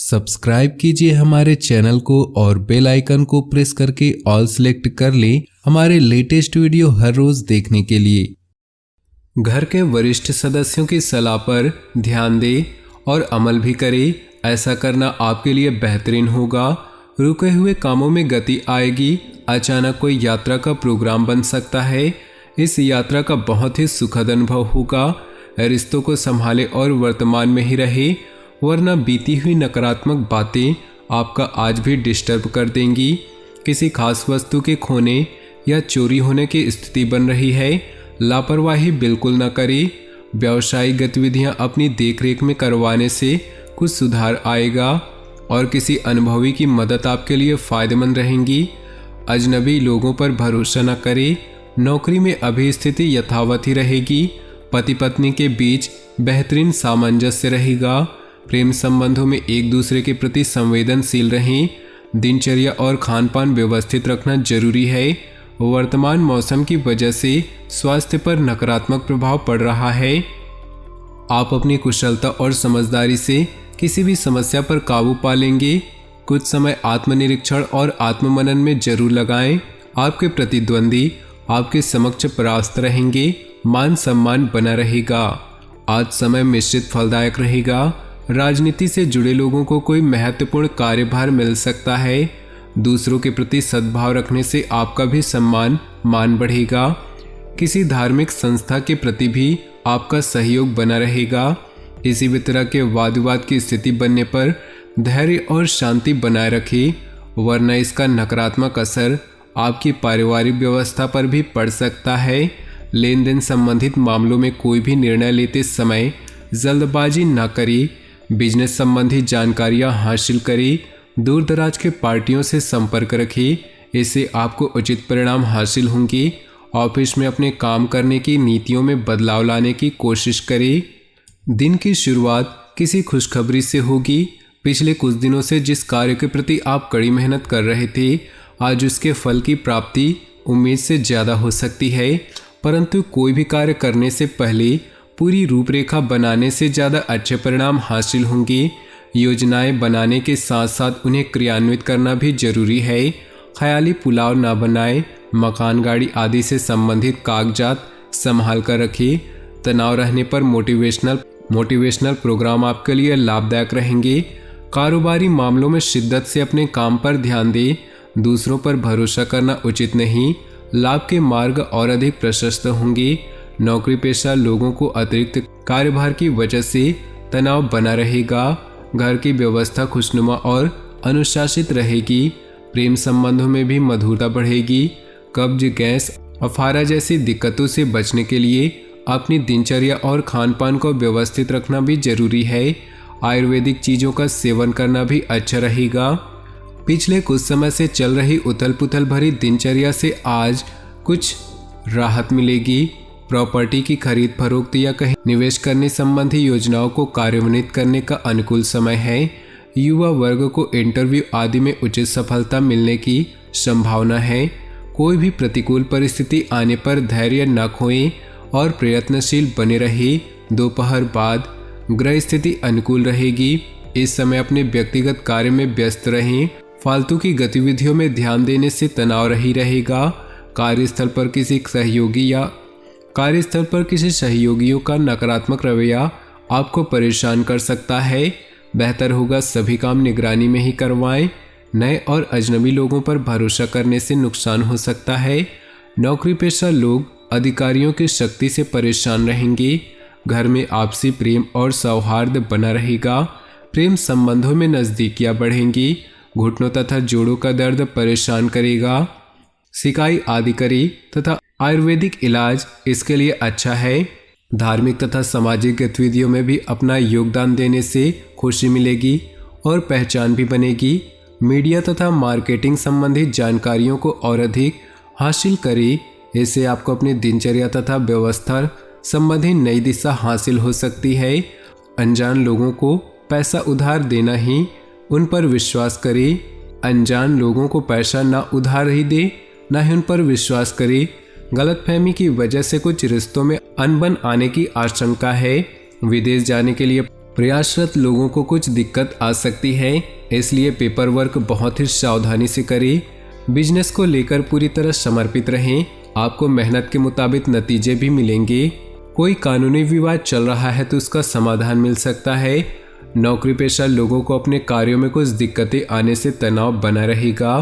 Subscribe कीजिए हमारे channel को और बेल आइकन को प्रेस करके ऑल सेलेक्ट कर लें हमारे लेटेस्ट वीडियो हर रोज देखने के लिए। घर के वरिष्ठ सदस्यों की सलाह पर ध्यान दें और अमल भी करें। ऐसा करना आपके लिए बेहतरीन होगा। रुके हुए कामों में गति आएगी। अचानक कोई यात्रा का प्रोग्राम बन सकता है। इस यात्रा का बहुत ही सुखद अनुभव होगा। रिश्तों को संभाले और वर्तमान में ही रहे, वरना बीती हुई नकारात्मक बातें आपका आज भी डिस्टर्ब कर देंगी। किसी खास वस्तु के खोने या चोरी होने की स्थिति बन रही है। लापरवाही बिल्कुल न करें। व्यावसायिक गतिविधियां अपनी देखरेख में करवाने से कुछ सुधार आएगा और किसी अनुभवी की मदद आपके लिए फायदेमंद रहेंगी। अजनबी लोगों पर भरोसा न करें। नौकरी में अभी स्थिति यथावत ही रहेगी। पति पत्नी के बीच बेहतरीन सामंजस्य रहेगा। प्रेम संबंधों में एक दूसरे के प्रति संवेदनशील रहें। दिनचर्या और खान पान व्यवस्थित रखना जरूरी है। वर्तमान मौसम की वजह से स्वास्थ्य पर नकारात्मक प्रभाव पड़ रहा है। आप अपनी कुशलता और समझदारी से किसी भी समस्या पर काबू पा लेंगे। कुछ समय आत्मनिरीक्षण और आत्ममनन में जरूर लगाएं। आपके प्रतिद्वंदी आपके समक्ष परास्त रहेंगे। मान सम्मान बना रहेगा। आज समय मिश्रित फलदायक रहेगा। राजनीति से जुड़े लोगों को कोई महत्वपूर्ण कार्यभार मिल सकता है। दूसरों के प्रति सद्भाव रखने से आपका भी सम्मान मान बढ़ेगा। किसी धार्मिक संस्था के प्रति भी आपका सहयोग बना रहेगा। किसी भी तरह के वाद विवाद की स्थिति बनने पर धैर्य और शांति बनाए रखें, वरना इसका नकारात्मक असर आपकी पारिवारिक व्यवस्था पर भी पड़ सकता है। लेन देन संबंधित मामलों में कोई भी निर्णय लेते समय जल्दबाजी न करें। बिजनेस संबंधी जानकारियां हासिल करें। दूर दराज के पार्टियों से संपर्क रखें, इससे आपको उचित परिणाम हासिल होंगे। ऑफिस में अपने काम करने की नीतियों में बदलाव लाने की कोशिश करें। दिन की शुरुआत किसी खुशखबरी से होगी। पिछले कुछ दिनों से जिस कार्य के प्रति आप कड़ी मेहनत कर रहे थे, आज उसके फल की प्राप्ति उम्मीद से ज़्यादा हो सकती है। परंतु कोई भी कार्य करने से पहले पूरी रूपरेखा बनाने से ज़्यादा अच्छे परिणाम हासिल होंगे। योजनाएं बनाने के साथ साथ उन्हें क्रियान्वित करना भी जरूरी है। ख्याली पुलाव ना बनाएं। मकान, गाड़ी आदि से संबंधित कागजात संभाल कर रखें। तनाव रहने पर मोटिवेशनल प्रोग्राम आपके लिए लाभदायक रहेंगे। कारोबारी मामलों में शिद्दत से अपने काम पर ध्यान दें। दूसरों पर भरोसा करना उचित नहीं। लाभ के मार्ग और अधिक प्रशस्त होंगे। नौकरी पेशा लोगों को अतिरिक्त कार्यभार की वजह से तनाव बना रहेगा। घर की व्यवस्था खुशनुमा और अनुशासित रहेगी। प्रेम संबंधों में भी मधुरता बढ़ेगी। कब्ज, गैस, अफारा जैसी दिक्कतों से बचने के लिए अपनी दिनचर्या और खान पान को व्यवस्थित रखना भी जरूरी है। आयुर्वेदिक चीज़ों का सेवन करना भी अच्छा रहेगा। पिछले कुछ समय से चल रही उथल पुथल भरी दिनचर्या से आज कुछ राहत मिलेगी। प्रॉपर्टी की खरीद फरोख्त या कहीं निवेश करने संबंधी योजनाओं को कार्यान्वित करने का अनुकूल समय है। युवा वर्ग को इंटरव्यू आदि में उचित सफलता मिलने की संभावना है। कोई भी प्रतिकूल परिस्थिति आने पर धैर्य न खोएं और प्रयत्नशील बने रहे। दोपहर बाद ग्रह स्थिति अनुकूल रहेगी। इस समय अपने व्यक्तिगत कार्य में व्यस्त रहें। फालतू की गतिविधियों में ध्यान देने से तनाव ही रहेगा। कार्यस्थल पर किसी सहयोगियों का नकारात्मक रवैया आपको परेशान कर सकता है। बेहतर होगा सभी काम निगरानी में ही करवाएं। नए और अजनबी लोगों पर भरोसा करने से नुकसान हो सकता है। नौकरी पेशा लोग अधिकारियों की शक्ति से परेशान रहेंगे। घर में आपसी प्रेम और सौहार्द बना रहेगा। प्रेम संबंधों में नज़दीकियां बढ़ेंगी। घुटनों तथा जोड़ों का दर्द परेशान करेगा। सिकाई आदि करें तथा आयुर्वेदिक इलाज इसके लिए अच्छा है। धार्मिक तथा सामाजिक गतिविधियों में भी अपना योगदान देने से खुशी मिलेगी और पहचान भी बनेगी। मीडिया तथा मार्केटिंग संबंधित जानकारियों को और अधिक हासिल करें। इससे आपको अपनी दिनचर्या तथा व्यवस्था संबंधी नई दिशा हासिल हो सकती है। अनजान लोगों को पैसा उधार देना ही उन पर विश्वास करें। अनजान लोगों को पैसा ना उधार ही दे, ना ही उन पर विश्वास करें। गलतफहमी की वजह से कुछ रिश्तों में अनबन आने की आशंका है। विदेश जाने के लिए प्रयासरत लोगों को कुछ दिक्कत आ सकती है, इसलिए पेपर वर्क बहुत ही सावधानी से करें। बिजनेस को लेकर पूरी तरह समर्पित रहें, आपको मेहनत के मुताबिक नतीजे भी मिलेंगे। कोई कानूनी विवाद चल रहा है तो उसका समाधान मिल सकता है। नौकरी पेशा लोगों को अपने कार्यों में कुछ दिक्कतें आने से तनाव बना रहेगा।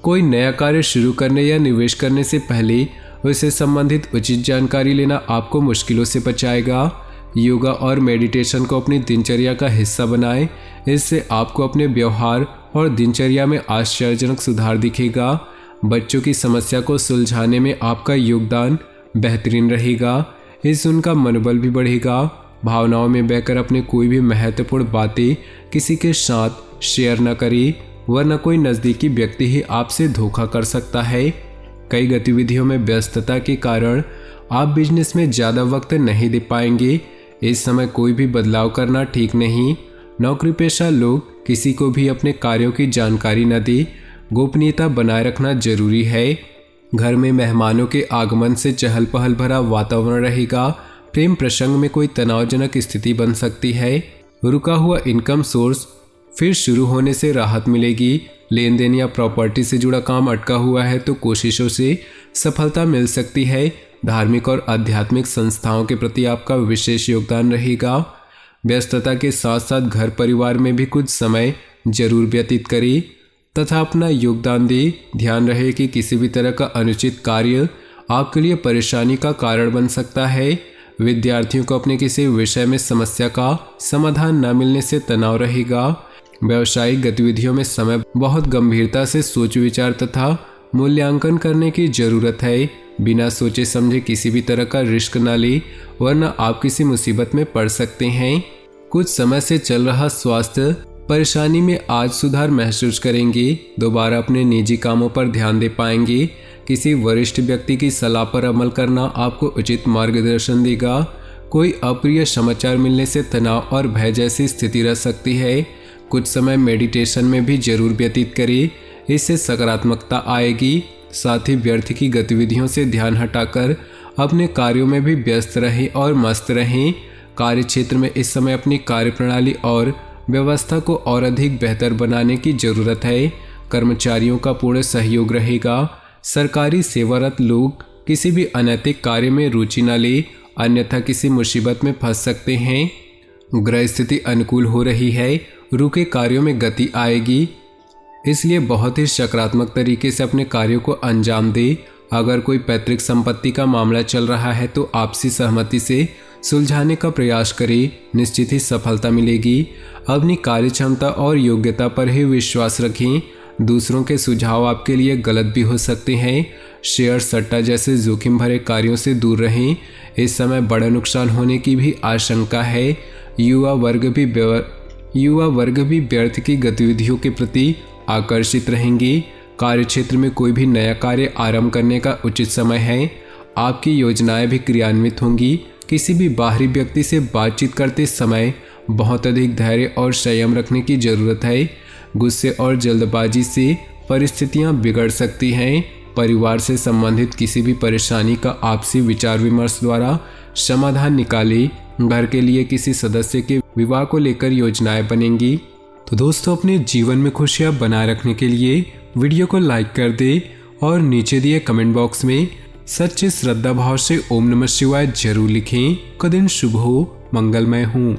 कोई नया कार्य शुरू करने या निवेश करने से पहले उससे संबंधित उचित जानकारी लेना आपको मुश्किलों से बचाएगा। योगा और मेडिटेशन को अपनी दिनचर्या का हिस्सा बनाएं, इससे आपको अपने व्यवहार और दिनचर्या में आश्चर्यजनक सुधार दिखेगा। बच्चों की समस्या को सुलझाने में आपका योगदान बेहतरीन रहेगा, इससे उनका मनोबल भी बढ़ेगा। भावनाओं में बहकर अपने कोई भी महत्वपूर्ण बातें किसी के साथ शेयर न करें, वरना कोई नज़दीकी व्यक्ति ही आपसे धोखा कर सकता है। कई गतिविधियों में व्यस्तता के कारण आप बिजनेस में ज़्यादा वक्त नहीं दे पाएंगे। इस समय कोई भी बदलाव करना ठीक नहीं। नौकरी पेशा लोग किसी को भी अपने कार्यों की जानकारी न दे, गोपनीयता बनाए रखना जरूरी है। घर में मेहमानों के आगमन से चहल पहल भरा वातावरण रहेगा। प्रेम प्रसंग में कोई तनावजनक स्थिति बन सकती है। रुका हुआ इनकम सोर्स फिर शुरू होने से राहत मिलेगी। लेन देन या प्रॉपर्टी से जुड़ा काम अटका हुआ है तो कोशिशों से सफलता मिल सकती है। धार्मिक और आध्यात्मिक संस्थाओं के प्रति आपका विशेष योगदान रहेगा। व्यस्तता के साथ साथ घर परिवार में भी कुछ समय जरूर व्यतीत करें तथा अपना योगदान दें। ध्यान रहे कि किसी भी तरह का अनुचित कार्य आपके लिए परेशानी का कारण बन सकता है। विद्यार्थियों को अपने किसी विषय में समस्या का समाधान न मिलने से तनाव रहेगा। व्यावसायिक गतिविधियों में समय बहुत गंभीरता से सोच विचार तथा मूल्यांकन करने की जरूरत है। बिना सोचे समझे किसी भी तरह का रिस्क न ले, वरना आप किसी मुसीबत में पड़ सकते हैं। कुछ समय से चल रहा स्वास्थ्य परेशानी में आज सुधार महसूस करेंगे। दोबारा अपने निजी कामों पर ध्यान दे पाएंगे। किसी वरिष्ठ व्यक्ति की सलाह पर अमल करना आपको उचित मार्गदर्शन देगा। कोई अप्रिय समाचार मिलने से तनाव और भय जैसी स्थिति रह सकती है। कुछ समय मेडिटेशन में भी जरूर व्यतीत करें, इससे सकारात्मकता आएगी। साथ ही व्यर्थ की गतिविधियों से ध्यान हटाकर अपने कार्यों में भी व्यस्त रहें और मस्त रहें। कार्य क्षेत्र में इस समय अपनी कार्यप्रणाली और व्यवस्था को और अधिक बेहतर बनाने की जरूरत है। कर्मचारियों का पूर्ण सहयोग रहेगा। सरकारी सेवारत लोग किसी भी अनैतिक कार्य में रुचि न ले, अन्यथा किसी मुसीबत में फंस सकते हैं। ग्रह स्थिति अनुकूल हो रही है, रुके कार्यों में गति आएगी, इसलिए बहुत ही सकारात्मक तरीके से अपने कार्यों को अंजाम दे। अगर कोई पैतृक संपत्ति का मामला चल रहा है तो आपसी सहमति से सुलझाने का प्रयास करें, निश्चित ही सफलता मिलेगी। अपनी कार्य क्षमता और योग्यता पर ही विश्वास रखें। दूसरों के सुझाव आपके लिए गलत भी हो सकते हैं। शेयर सट्टा जैसे जोखिम भरे कार्यों से दूर रहें, इस समय बड़ा नुकसान होने की भी आशंका है। युवा वर्ग भी व्यर्थ की गतिविधियों के प्रति आकर्षित रहेंगी। कार्यक्षेत्र में कोई भी नया कार्य आरंभ करने का उचित समय है। आपकी योजनाएं भी क्रियान्वित होंगी। किसी भी बाहरी व्यक्ति से बातचीत करते समय बहुत अधिक धैर्य और संयम रखने की जरूरत है। गुस्से और जल्दबाजी से परिस्थितियां बिगड़ सकती हैं। परिवार से संबंधित किसी भी परेशानी का आपसी विचार विमर्श द्वारा समाधान निकालें। घर के लिए किसी सदस्य के विवाह को लेकर योजनाएं बनेंगी। तो दोस्तों, अपने जीवन में खुशियां बनाए रखने के लिए वीडियो को लाइक कर दें और नीचे दिए कमेंट बॉक्स में सच्चे श्रद्धा भाव से ओम नमः शिवाय जरूर लिखें। का दिन शुभ हो, मंगलमय हो।